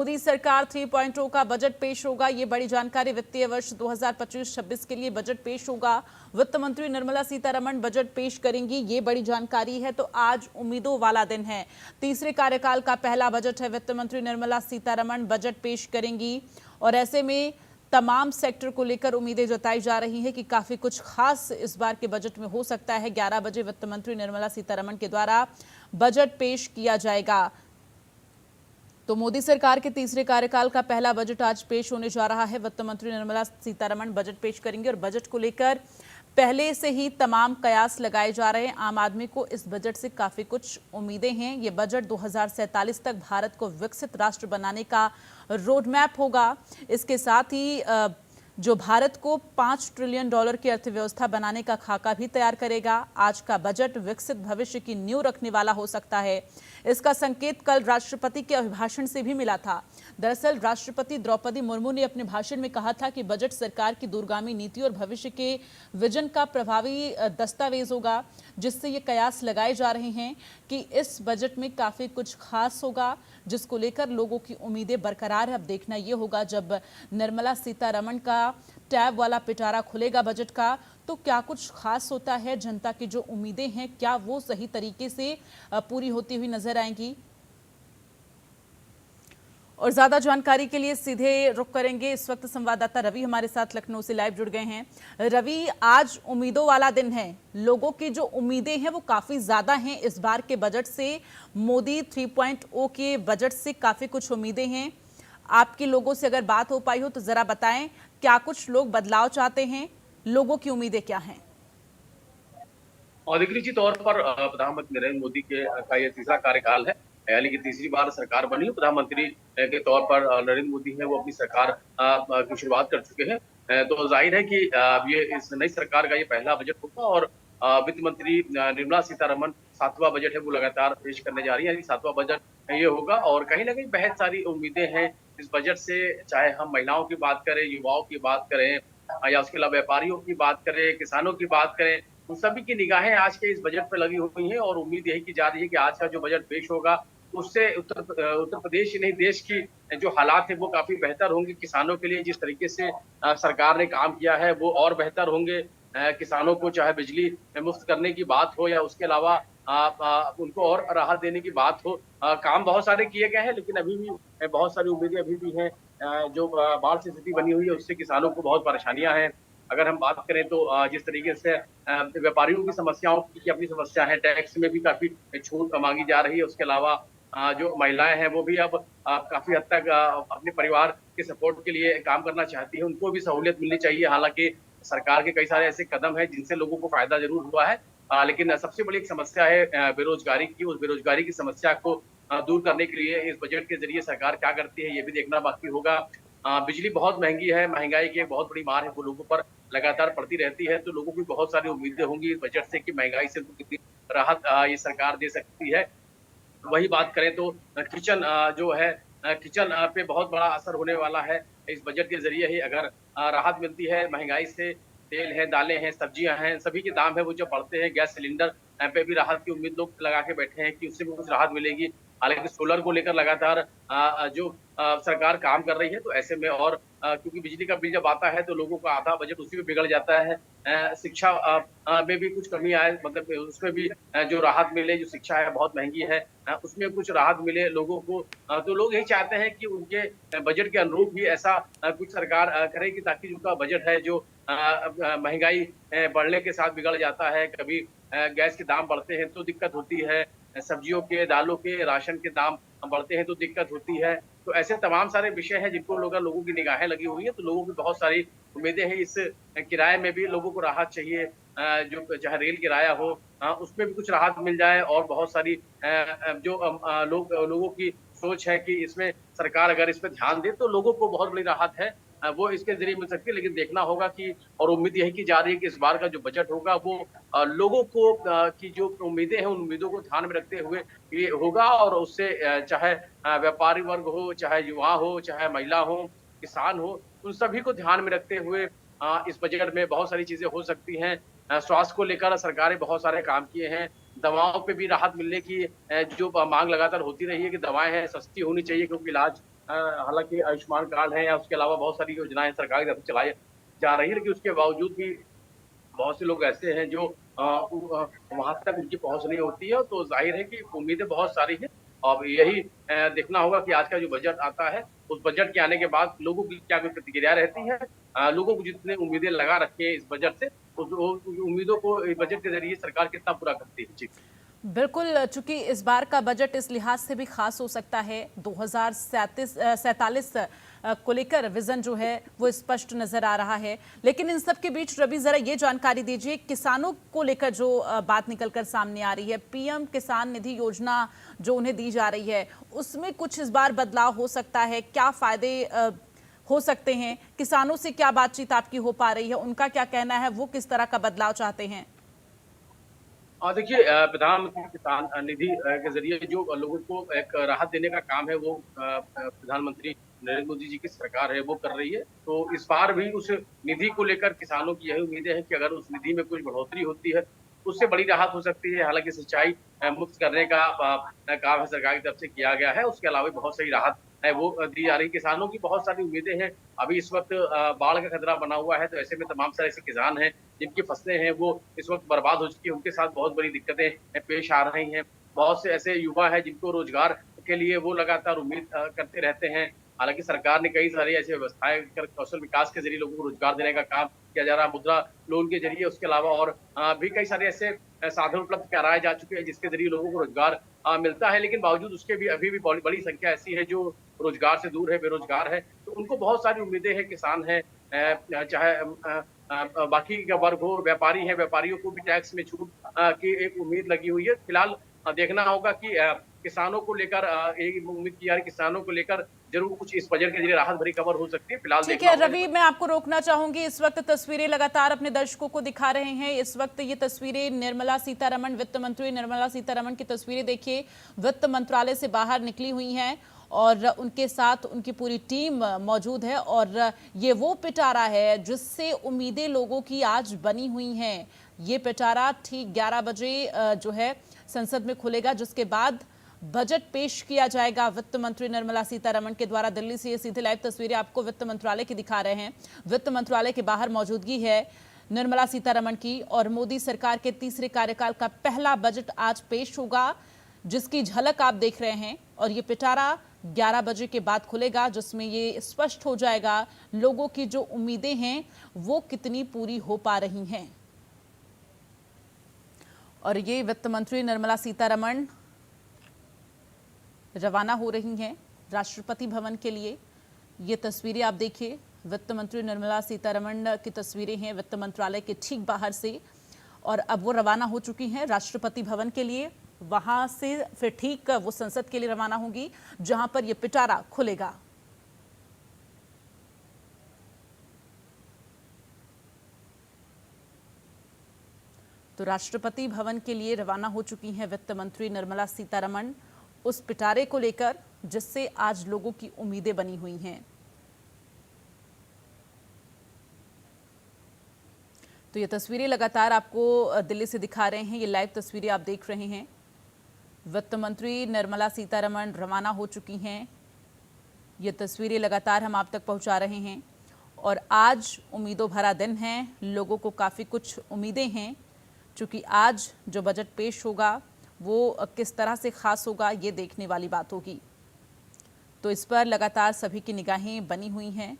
मोदी सरकार 3.0 का बजट पेश होगा। ये बड़ी जानकारी। वित्तीय वर्ष 2025-26 के लिए बजट पेश होगा। वित्त मंत्री निर्मला सीतारमण बजट पेश करेंगी, ये बड़ी जानकारी है। तो आज उम्मीदों वाला दिन है। तीसरे कार्यकाल का पहला बजट है। वित्त मंत्री निर्मला सीतारमण बजट पेश करेंगी और ऐसे में तमाम सेक्टर को लेकर उम्मीदें जताई जा रही हैं कि काफी कुछ खास इस बार के बजट में हो सकता है। 11 बजे वित्त मंत्री निर्मला सीतारमण के द्वारा बजट पेश किया जाएगा। तो मोदी सरकार के तीसरे कार्यकाल का पहला बजट आज पेश होने जा रहा है। वित्त मंत्री निर्मला सीतारमण बजट पेश करेंगे और बजट को लेकर पहले से ही तमाम कयास लगाए जा रहे हैं। आम आदमी को इस बजट से काफी कुछ उम्मीदें हैं। ये बजट 2047 तक भारत को विकसित राष्ट्र बनाने का रोड मैप होगा। इसके साथ ही जो भारत को $5 ट्रिलियन की अर्थव्यवस्था बनाने का खाका भी तैयार करेगा। आज का बजट विकसित भविष्य की नींव रखने वाला हो सकता है। इसका संकेत कल राष्ट्रपति के अभिभाषण से भी मिला था। दरअसल राष्ट्रपति द्रौपदी मुर्मू ने अपने भाषण में कहा था कि बजट सरकार की दूरगामी नीति और भविष्य के विजन का प्रभावी दस्तावेज होगा, जिससे ये कयास लगाए जा रहे हैं कि इस बजट में काफी कुछ खास होगा, जिसको लेकर लोगों की उम्मीदें बरकरार है। अब देखना यह होगा जब निर्मला सीतारमण का टैब वाला पिटारा खुलेगा बजट का, तो क्या कुछ खास होता है। जनता की जो उम्मीदें हैं क्या वो सही तरीके से पूरी होती हुई नजर आएंगी। और ज्यादा जानकारी के लिए सीधे रुख करेंगे। इस वक्त संवाददाता रवि हमारे साथ लखनऊ से लाइव जुड़ गए हैं। रवि, आज उम्मीदों वाला दिन है। लोगों की जो उम्मीदें हैं वो काफी ज्यादा हैं इस बार के बजट से। मोदी 3.0 के बजट से काफी कुछ उम्मीदें हैं। आपकी लोगों से अगर बात हो पाई हो तो जरा बताएं, क्या कुछ लोग बदलाव चाहते हैं, लोगों की उम्मीदें क्या हैं? अधिकृत तौर पर प्रधानमंत्री नरेंद्र मोदी का यह तीसरा कार्यकाल है, यानी कि तीसरी बार सरकार बनी है। प्रधानमंत्री के तौर पर नरेंद्र मोदी है वो अपनी सरकार की शुरुआत कर चुके हैं। तो जाहिर है कि ये इस नई सरकार का ये पहला बजट होगा और वित्त मंत्री निर्मला सीतारमण 7वां बजट है वो लगातार पेश करने जा रही है, यानी 7वां बजट ये होगा। और कहीं ना कहीं बहुत सारी उम्मीदें हैं इस बजट से, चाहे हम महिलाओं की बात करें, युवाओं की बात करें, या उसके अलावा व्यापारियों की बात करें, किसानों की बात करें, उन सभी की निगाहें आज के इस बजट पर लगी हुई हैं। और उम्मीद यही की जा रही है कि आज का जो बजट पेश होगा उससे उत्तर प्रदेश ही नहीं, देश की जो हालात है वो काफी बेहतर होंगे। किसानों के लिए जिस तरीके से सरकार ने काम किया है वो और बेहतर होंगे। किसानों को चाहे बिजली मुफ्त करने की बात हो या उसके अलावा उनको और राहत देने की बात हो, काम बहुत सारे किए गए हैं, लेकिन अभी भी बहुत सारी उम्मीदें अभी भी हैं। जो बाढ़ की स्थिति बनी हुई है उससे किसानों को बहुत परेशानियां हैं। अगर हम बात करें तो जिस तरीके से व्यापारियों की समस्याओं की अपनी समस्या है, टैक्स में भी काफी छूट मांगी जा रही है। उसके अलावा जो महिलाएं हैं वो भी अब काफी हद तक अपने परिवार के सपोर्ट के लिए काम करना चाहती है, उनको भी सहूलियत मिलनी चाहिए। हालांकि सरकार के कई सारे ऐसे कदम हैं जिनसे लोगों को फायदा जरूर हुआ है, लेकिन सबसे बड़ी एक समस्या है बेरोजगारी की। उस बेरोजगारी की समस्या को दूर करने के लिए इस बजट के जरिए सरकार क्या करती है ये भी देखना बाकी होगा। बिजली बहुत महंगी है, महंगाई की एक बहुत बड़ी मार है वो लोगों पर लगातार पड़ती रहती है। तो लोगों की बहुत सारी उम्मीदें होंगी इस बजट से कि महंगाई से उनको कितनी राहत ये सरकार दे सकती है। वही बात करें तो किचन जो है, किचन पे बहुत बड़ा असर होने वाला है। इस बजट के ज़रिए ही अगर राहत मिलती है महँगाई से, तेल है, दालें हैं, सब्जियाँ हैं, सभी के दाम है वो जब बढ़ते हैं, गैस सिलेंडर पे भी राहत की उम्मीद लोग लगा के बैठे हैं कि उससे भी कुछ राहत मिलेगी। हालाँकि सोलर को लेकर लगातार जो सरकार काम कर रही है, तो ऐसे में और क्योंकि बिजली का बिल जब आता है तो लोगों का आधा बजट उसी में बिगड़ जाता है। शिक्षा में भी कुछ कमी आए, मतलब उसमें भी जो राहत मिले, जो शिक्षा है बहुत महँगी है, उसमें कुछ राहत मिले लोगों को। तो लोग यही चाहते हैं कि उनके बजट के अनुरूप ही ऐसा कुछ सरकार करे कि ताकि उनका बजट है जो महँगाई बढ़ने के साथ बिगड़ जाता है। कभी गैस के दाम बढ़ते हैं तो दिक्कत होती है, सब्जियों के, दालों के, राशन के दाम बढ़ते हैं तो दिक्कत होती है। तो ऐसे तमाम सारे विषय हैं जिनको लोगों की निगाहें लगी हुई हैं, तो लोगों की बहुत सारी उम्मीदें हैं। इस किराए में भी लोगों को राहत चाहिए, जो चाहे रेल किराया हो उसमें भी कुछ राहत मिल जाए। और बहुत सारी जो लोगों की सोच है कि इसमें सरकार अगर इस पे ध्यान दे तो लोगों को बहुत बड़ी राहत है, वो इसके ज़रिए मिल सकती है। लेकिन देखना होगा कि और उम्मीद यही की जा रही है कि इस बार का जो बजट होगा वो लोगों को की जो उम्मीदें हैं उन उम्मीदों को ध्यान में रखते हुए ये होगा। और उससे चाहे व्यापारी वर्ग हो, चाहे युवा हो, चाहे महिला हो, किसान हो, उन सभी को ध्यान में रखते हुए इस बजट में बहुत सारी चीज़ें हो सकती हैं। स्वास्थ्य को लेकर सरकार ने बहुत सारे काम किए हैं। दवाओं पे भी राहत मिलने की जो माँग लगातार होती रही है कि दवाएँ हैं सस्ती होनी चाहिए, क्योंकि इलाज हालांकि आयुष्मान कार्ड है या उसके अलावा बहुत सारी योजनाएं सरकार की तरफ से चलाई जा रही है, लेकिन उसके बावजूद भी बहुत से लोग ऐसे हैं जो वहां तक उनकी पहुंच नहीं होती है। तो जाहिर है कि उम्मीदें बहुत सारी हैं। अब यही देखना होगा कि आज का जो बजट आता है, उस बजट के आने के बाद लोगों की क्या कोई प्रतिक्रिया रहती है। लोगों को जितने उम्मीदें लगा रखी है इस बजट से, उस उम्मीदों को इस बजट के जरिए सरकार कितना पूरा करती है। जी। बिल्कुल, चूंकि इस बार का बजट इस लिहाज से भी खास हो सकता है, 2047 को लेकर विजन जो है वो स्पष्ट नजर आ रहा है। लेकिन इन सब के बीच रवि, जरा ये जानकारी दीजिए, किसानों को लेकर जो बात निकलकर सामने आ रही है, पीएम किसान निधि योजना जो उन्हें दी जा रही है, उसमें कुछ इस बार बदलाव हो सकता है? क्या फायदे हो सकते हैं? किसानों से क्या बातचीत आपकी हो पा रही है? उनका क्या कहना है? वो किस तरह का बदलाव चाहते हैं? देखिए, प्रधानमंत्री किसान निधि के जरिए जो लोगों को एक राहत देने का काम है, वो प्रधानमंत्री नरेंद्र मोदी जी की सरकार है वो कर रही है। तो इस बार भी उस निधि को लेकर किसानों की यही उम्मीदें हैं कि अगर उस निधि में कुछ बढ़ोतरी होती है, उससे बड़ी राहत हो सकती है। हालांकि सिंचाई मुक्त करने का काम है सरकार की तरफ से किया गया है, उसके अलावा भी बहुत सारी राहत है वो दी जा रही है। किसानों की बहुत सारी उम्मीदें हैं। अभी इस वक्त बाढ़ का खतरा बना हुआ है, तो ऐसे में तमाम सारे ऐसे किसान हैं जिनकी फसलें हैं वो इस वक्त बर्बाद हो चुकी है, उनके साथ बहुत बड़ी दिक्कतें पेश आ रही हैं। बहुत से ऐसे युवा हैं जिनको रोजगार के लिए वो लगातार उम्मीद करते रहते हैं। हालांकि सरकार ने कई सारी ऐसी व्यवस्थाएं कर कौशल विकास के जरिए लोगों को रोजगार देने का काम किया जा रहा है, मुद्रा लोन के जरिए। उसके अलावा और भी कई सारे ऐसे साधन उपलब्ध कराए जा चुके हैं जिसके जरिए लोगों को रोजगार मिलता है। लेकिन बावजूद उसके भी अभी भी बड़ी संख्या ऐसी है जो रोजगार से दूर है, बेरोजगार है। तो उनको बहुत सारी उम्मीदें हैं, किसान हैं, चाहे बाकी का वर्ग हो, व्यापारी हैं, व्यापारियों को भी टैक्स में छूट की एक उम्मीद लगी हुई है। फिलहाल देखना होगा कि किसानों को लेकर एक उम्मीद की जा रही है, किसानों को लेकर जरूर कुछ इस बजट के जरिए राहत भरी खबर हो सकती है। फिलहाल ठीक देखना है होगा। रवि, मैं आपको रोकना चाहूंगी। इस वक्त तस्वीरें लगातार अपने दर्शकों को दिखा रहे हैं। इस वक्त ये तस्वीरें निर्मला सीतारमण, वित्त मंत्री निर्मला सीतारमण की तस्वीरें देखिए, वित्त मंत्रालय से बाहर निकली हुई हैं और उनके साथ उनकी पूरी टीम मौजूद है। और ये वो पिटारा है जिससे उम्मीदें लोगों की आज बनी हुई हैं। ये पिटारा ठीक 11 बजे जो है संसद में खुलेगा, जिसके बाद बजट पेश किया जाएगा वित्त मंत्री निर्मला सीतारमण के द्वारा। दिल्ली से ये सीधे लाइव तस्वीरें आपको वित्त मंत्रालय की दिखा रहे हैं। वित्त मंत्रालय के बाहर मौजूदगी है निर्मला सीतारमण की, और मोदी सरकार के तीसरे कार्यकाल का पहला बजट आज पेश होगा, जिसकी झलक आप देख रहे हैं। और ये पिटारा 11 बजे के बाद खुलेगा, जिसमें ये स्पष्ट हो जाएगा लोगों की जो उम्मीदें हैं वो कितनी पूरी हो पा रही हैं। और ये वित्त मंत्री निर्मला सीतारमण रवाना हो रही हैं राष्ट्रपति भवन के लिए। ये तस्वीरें आप देखिए, वित्त मंत्री निर्मला सीतारमण की तस्वीरें हैं वित्त मंत्रालय के ठीक बाहर से। और अब वो रवाना हो चुकी हैं राष्ट्रपति भवन के लिए। वहां से फिर ठीक वो संसद के लिए रवाना होंगी, जहां पर ये पिटारा खुलेगा। तो राष्ट्रपति भवन के लिए रवाना हो चुकी हैं वित्त मंत्री निर्मला सीतारमण, उस पिटारे को लेकर जिससे आज लोगों की उम्मीदें बनी हुई हैं। तो ये तस्वीरें लगातार आपको दिल्ली से दिखा रहे हैं, ये लाइव तस्वीरें आप देख रहे हैं। वित्त मंत्री निर्मला सीतारमण रवाना हो चुकी हैं। ये तस्वीरें लगातार हम आप तक पहुंचा रहे हैं। और आज उम्मीदों भरा दिन है, लोगों को काफ़ी कुछ उम्मीदें हैं, क्योंकि आज जो बजट पेश होगा वो किस तरह से खास होगा ये देखने वाली बात होगी। तो इस पर लगातार सभी की निगाहें बनी हुई हैं।